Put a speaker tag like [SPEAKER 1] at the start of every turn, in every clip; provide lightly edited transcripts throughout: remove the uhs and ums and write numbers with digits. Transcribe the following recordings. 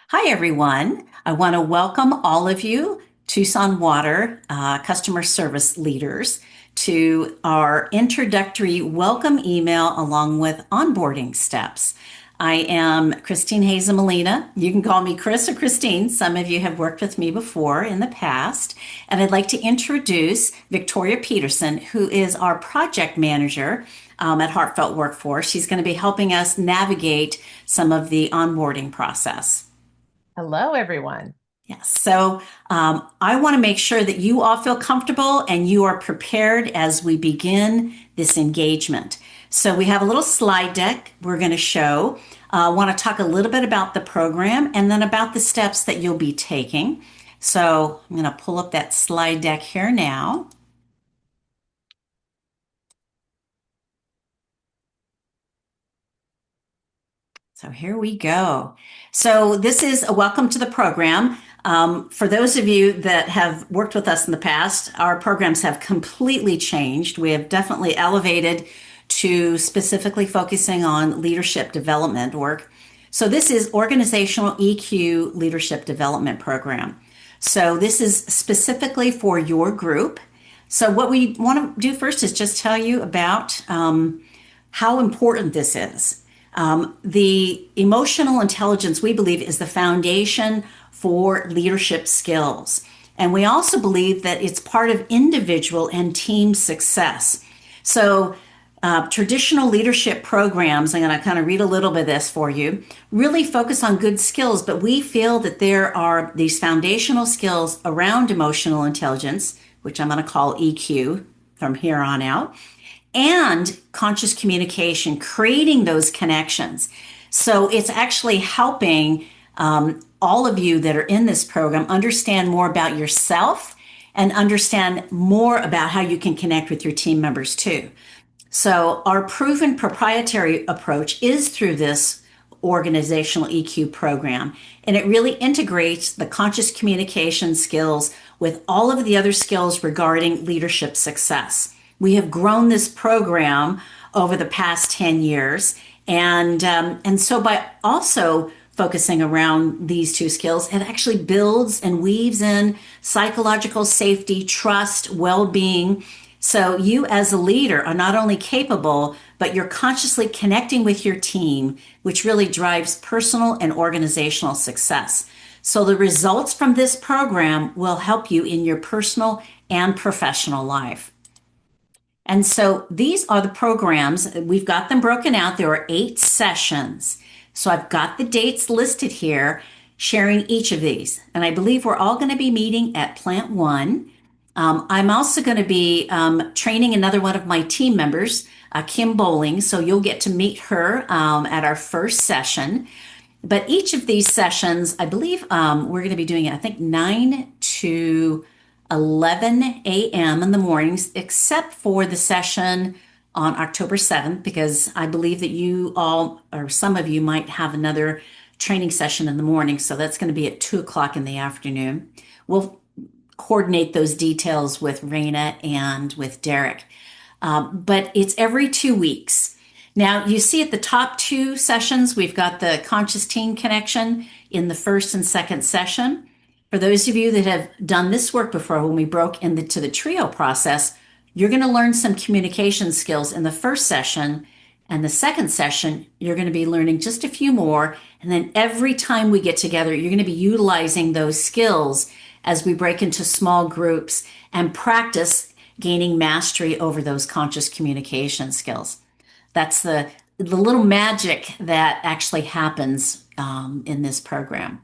[SPEAKER 1] Hi, everyone. I want to welcome all of you, Tucson Water customer service leaders, to our introductory welcome email along with onboarding steps. I am Christine Hazen Molina. You can call me Chris or Christine. Some of you have worked with me before in the past. And I'd like to introduce Victoria Peterson, who is our project manager at Heartfelt Workforce. She's going to be helping us navigate some of the onboarding process.
[SPEAKER 2] Hello, everyone.
[SPEAKER 1] Yes. So I want to make sure that you all feel comfortable and you are prepared as we begin this engagement. So we have a little slide deck we're going to show. I want to talk a little bit about the program and then about the steps that you'll be taking. So I'm going to pull up that slide deck here now. So here we go. So this is a welcome to the program. For those of you that have worked with us in the past, our programs have completely changed. We have definitely elevated to specifically focusing on leadership development work. So this is Organizational EQ Leadership Development Program. So this is specifically for your group. So what we want to do first is just tell you about how important this is. The emotional intelligence, we believe, is the foundation for leadership skills. And we also believe that it's part of individual and team success. So traditional leadership programs, I'm going to kind of read a little bit of this for you, really focus on good skills, but we feel that there are these foundational skills around emotional intelligence, which I'm going to call EQ from here on out, and conscious communication, creating those connections. So it's actually helping all of you that are in this program understand more about yourself and understand more about how you can connect with your team members too. So our proven proprietary approach is through this organizational EQ program, and it really integrates the conscious communication skills with all of the other skills regarding leadership success. We have grown this program over the past 10 years. And so by also focusing around these two skills, it actually builds and weaves in psychological safety, trust, well-being. So you as a leader are not only capable, but you're consciously connecting with your team, which really drives personal and organizational success. So the results from this program will help you in your personal and professional life. And so these are the programs. We've got them broken out. There are 8 sessions. So I've got the dates listed here, sharing each of these. And I believe we're all going to be meeting at Plant One. I'm also going to be training another one of my team members, Kim Bowling. So you'll get to meet her at our first session. But each of these sessions, I believe we're going to be doing it, I think 9 to 11 a.m. in the mornings, except for the session on October 7th, because I believe that you all, or some of you, might have another training session in the morning. So that's going to be at 2 o'clock in the afternoon. We'll coordinate those details with Raina and with Derek. But it's every 2 weeks. Now, you see at the top 2 sessions, we've got the conscious team connection in the first and second session. For those of you that have done this work before, when we broke into the trio process, you're going to learn some communication skills in the first session. And the second session, you're going to be learning just a few more. And then every time we get together, you're going to be utilizing those skills as we break into small groups and practice gaining mastery over those conscious communication skills. That's the little magic that actually happens in this program.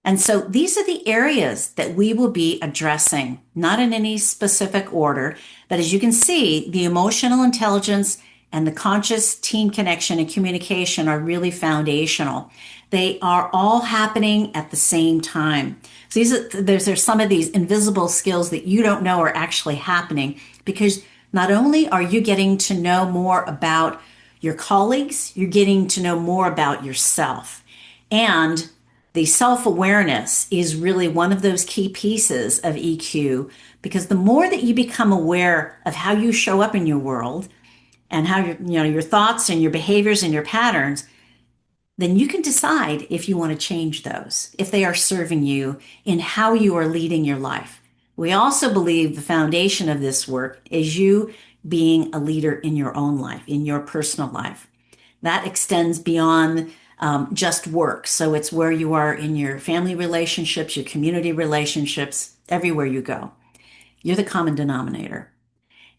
[SPEAKER 1] And so these are the areas that we will be addressing, not in any specific order, but as you can see, the emotional intelligence and the conscious team connection and communication are really foundational. They are all happening at the same time. So there's some of these invisible skills that you don't know are actually happening, because not only are you getting to know more about your colleagues, you're getting to know more about yourself. And the self-awareness is really one of those key pieces of EQ, because the more that you become aware of how you show up in your world and how your thoughts and your behaviors and your patterns, then you can decide if you want to change those, if they are serving you in how you are leading your life. We also believe the foundation of this work is you being a leader in your own life, in your personal life. That extends beyond just work. So it's where you are in your family relationships, your community relationships, everywhere you go. You're the common denominator.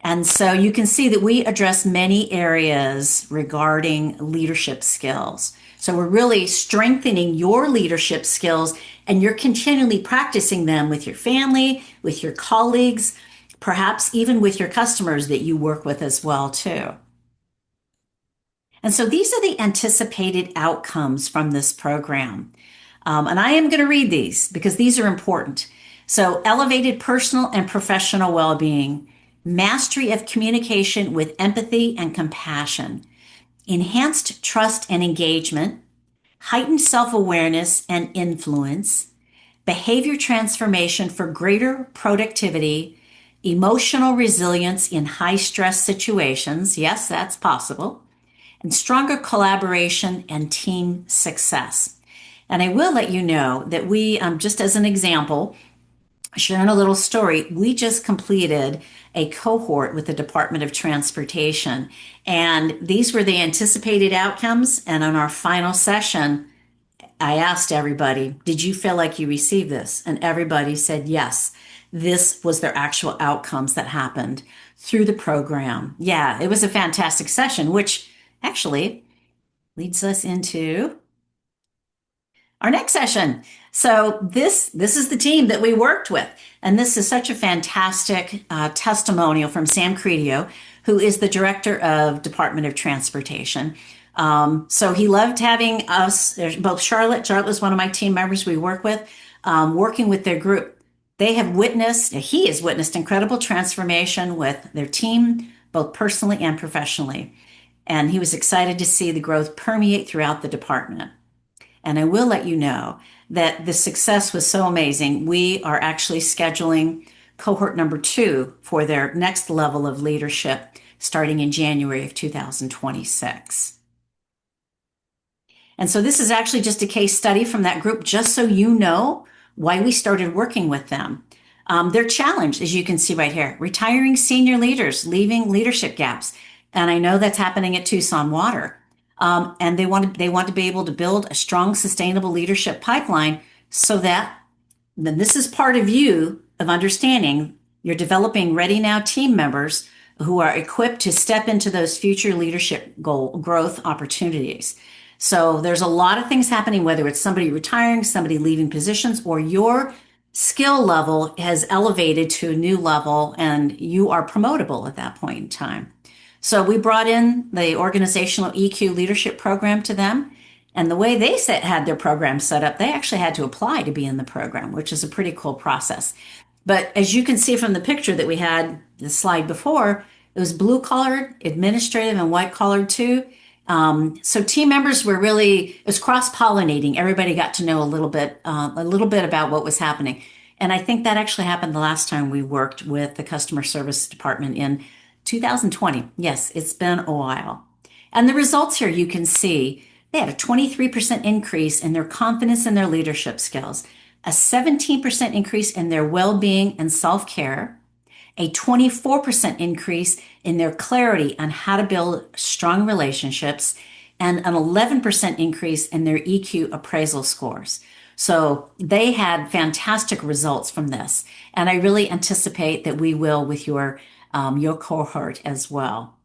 [SPEAKER 1] And so you can see that we address many areas regarding leadership skills. So we're really strengthening your leadership skills and you're continually practicing them with your family, with your colleagues, perhaps even with your customers that you work with as well too. And so these are the anticipated outcomes from this program. And I am going to read these because these are important. So, elevated personal and professional well being, mastery of communication with empathy and compassion, enhanced trust and engagement, heightened self awareness and influence, behavior transformation for greater productivity, emotional resilience in high stress situations. Yes, that's possible, and stronger collaboration and team success. And I will let you know that just as an example, sharing a little story, we just completed a cohort with the Department of Transportation, and these were the anticipated outcomes. And on our final session, I asked everybody, did you feel like you received this? And everybody said yes. This was their actual outcomes that happened through the program. Yeah, it was a fantastic session, which actually leads us into our next session. So this is the team that we worked with, and this is such a fantastic testimonial from Sam Credio, who is the director of Department of Transportation. So he loved having us. There's both Charlotte. Charlotte was one of my team members we work with, working with their group. They have witnessed. He has witnessed incredible transformation with their team, both personally and professionally. And he was excited to see the growth permeate throughout the department. And I will let you know that the success was so amazing. We are actually scheduling cohort number 2 for their next level of leadership starting in January of 2026. And so this is actually just a case study from that group, just so you know why we started working with them. Their challenge, as you can see right here, retiring senior leaders, leaving leadership gaps. And I know that's happening at Tucson Water. And they want to be able to build a strong, sustainable leadership pipeline so that then this is part of you of understanding you're developing ready now team members who are equipped to step into those future leadership goal growth opportunities. So there's a lot of things happening, whether it's somebody retiring, somebody leaving positions, or your skill level has elevated to a new level and you are promotable at that point in time. So we brought in the organizational EQ leadership program to them. And the way had their program set up, they actually had to apply to be in the program, which is a pretty cool process. But as you can see from the picture that we had the slide before, it was blue collared, administrative, and white collared too. So team members were it was cross pollinating. Everybody got to know a little bit about what was happening. And I think that actually happened the last time we worked with the customer service department in 2020. Yes, it's been a while. And the results here you can see they had a 23% increase in their confidence in their leadership skills, a 17% increase in their well being and self care, a 24% increase in their clarity on how to build strong relationships, and an 11% increase in their EQ appraisal scores. So they had fantastic results from this. And I really anticipate that we will with your cohort as well.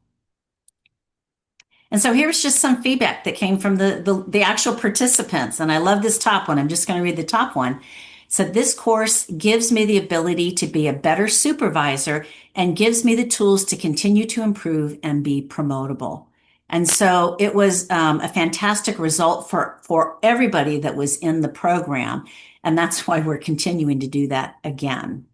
[SPEAKER 1] And so here's just some feedback that came from the actual participants. And I love this top one. I'm just going to read the top one. So this course gives me the ability to be a better supervisor and gives me the tools to continue to improve and be promotable. And so it was a fantastic result for everybody that was in the program. And that's why we're continuing to do that again.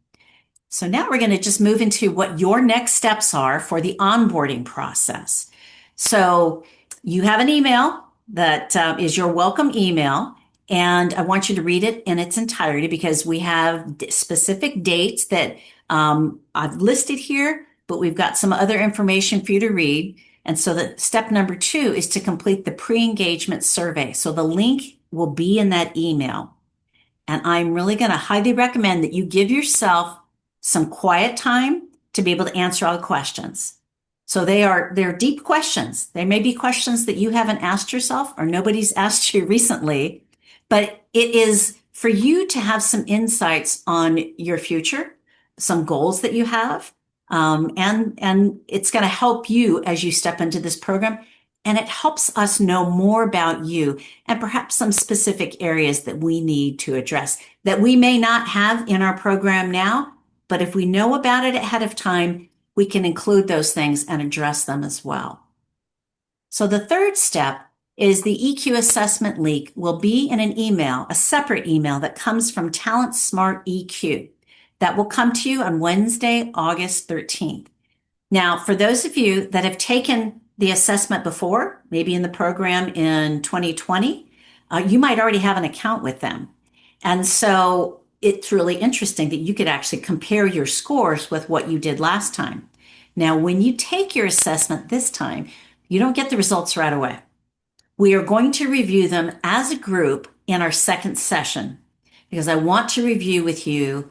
[SPEAKER 1] So now we're going to just move into what your next steps are for the onboarding process. So you have an email that is your welcome email, and I want you to read it in its entirety because we have specific dates that I've listed here, but we've got some other information for you to read. And so the step number two is to complete the pre-engagement survey. So the link will be in that email. And I'm really going to highly recommend that you give yourself some quiet time to be able to answer all the questions. So they're deep questions. They may be questions that you haven't asked yourself or nobody's asked you recently, but it is for you to have some insights on your future, some goals that you have, and it's going to help you as you step into this program. And it helps us know more about you and perhaps some specific areas that we need to address that we may not have in our program now, but if we know about it ahead of time, we can include those things and address them as well. So the third step is the EQ assessment link will be in an email, a separate email that comes from Talent Smart EQ. That will come to you on Wednesday, August 13th. Now, for those of you that have taken the assessment before, maybe in the program in 2020, you might already have an account with them. And so it's really interesting that you could actually compare your scores with what you did last time. Now, when you take your assessment this time, you don't get the results right away. We are going to review them as a group in our second session because I want to review with you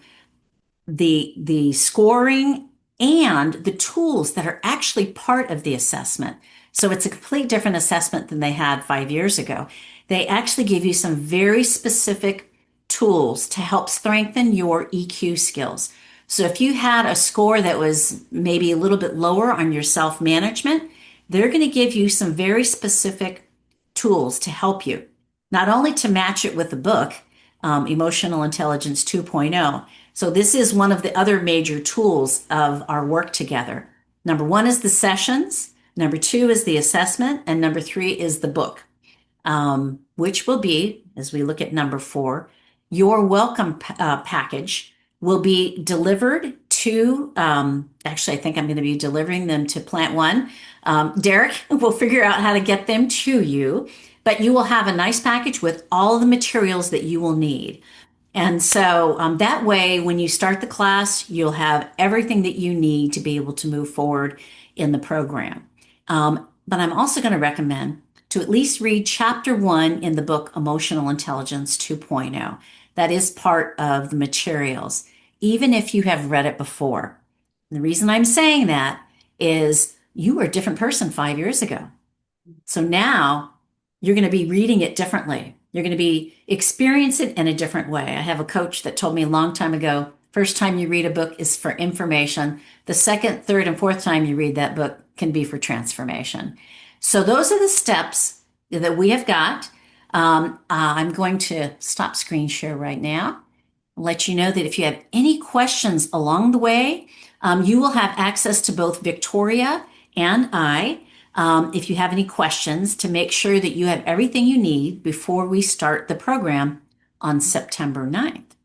[SPEAKER 1] the scoring and the tools that are actually part of the assessment. So it's a complete different assessment than they had 5 years ago. They actually give you some very specific tools to help strengthen your EQ skills. So if you had a score that was maybe a little bit lower on your self-management, they're going to give you some very specific tools to help you, not only to match it with the book, Emotional Intelligence 2.0. So this is one of the other major tools of our work together. Number one is the sessions. Number two is the assessment. And number three is the book, which will be, as we look at number four, your welcome package will be delivered to, actually, I think I'm going to be delivering them to Plant One. Derek will figure out how to get them to you, but you will have a nice package with all the materials that you will need. And so that way, when you start the class, you'll have everything that you need to be able to move forward in the program. But I'm also going to recommend to at least read chapter one in the book Emotional Intelligence 2.0. That is part of the materials, even if you have read it before. And the reason I'm saying that is you were a different person 5 years ago. So now you're going to be reading it differently. You're going to be experiencing it in a different way. I have a coach that told me a long time ago, first time you read a book is for information. The second, third, and fourth time you read that book can be for transformation. So those are the steps that we have got. I'm going to stop screen share right now. I'll let you know that if you have any questions along the way, you will have access to both Victoria and I. If you have any questions, to make sure that you have everything you need before we start the program on September 9th.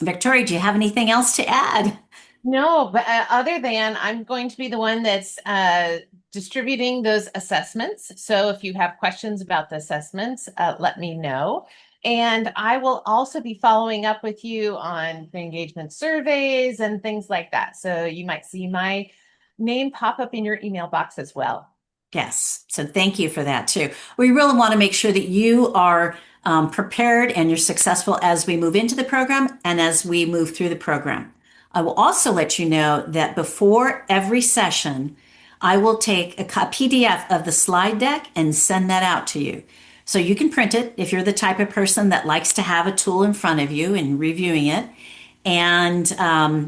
[SPEAKER 1] Victoria, do you have anything else to add?
[SPEAKER 2] No, but other than I'm going to be the one that's distributing those assessments. So if you have questions about the assessments, let me know. And I will also be following up with you on the engagement surveys and things like that. So you might see my name pop up in your email box as well.
[SPEAKER 1] Yes. So thank you for that too. We really want to make sure that you are prepared and you're successful as we move into the program and as we move through the program. I will also let you know that before every session, I will take a PDF of the slide deck and send that out to you. So you can print it if you're the type of person that likes to have a tool in front of you and reviewing it, and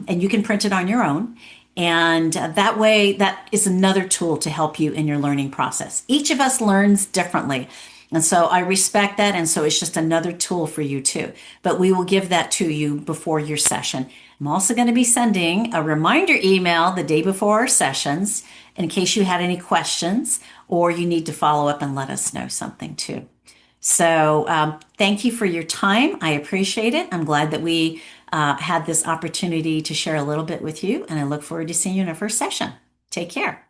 [SPEAKER 1] you can print it on your own. And that way, that is another tool to help you in your learning process. Each of us learns differently. And so I respect that. And so it's just another tool for you too. But we will give that to you before your session. I'm also going to be sending a reminder email the day before our sessions in case you had any questions or you need to follow up and let us know something too. So thank you for your time. I appreciate it. I'm glad that we had this opportunity to share a little bit with you, and I look forward to seeing you in our first session. Take care.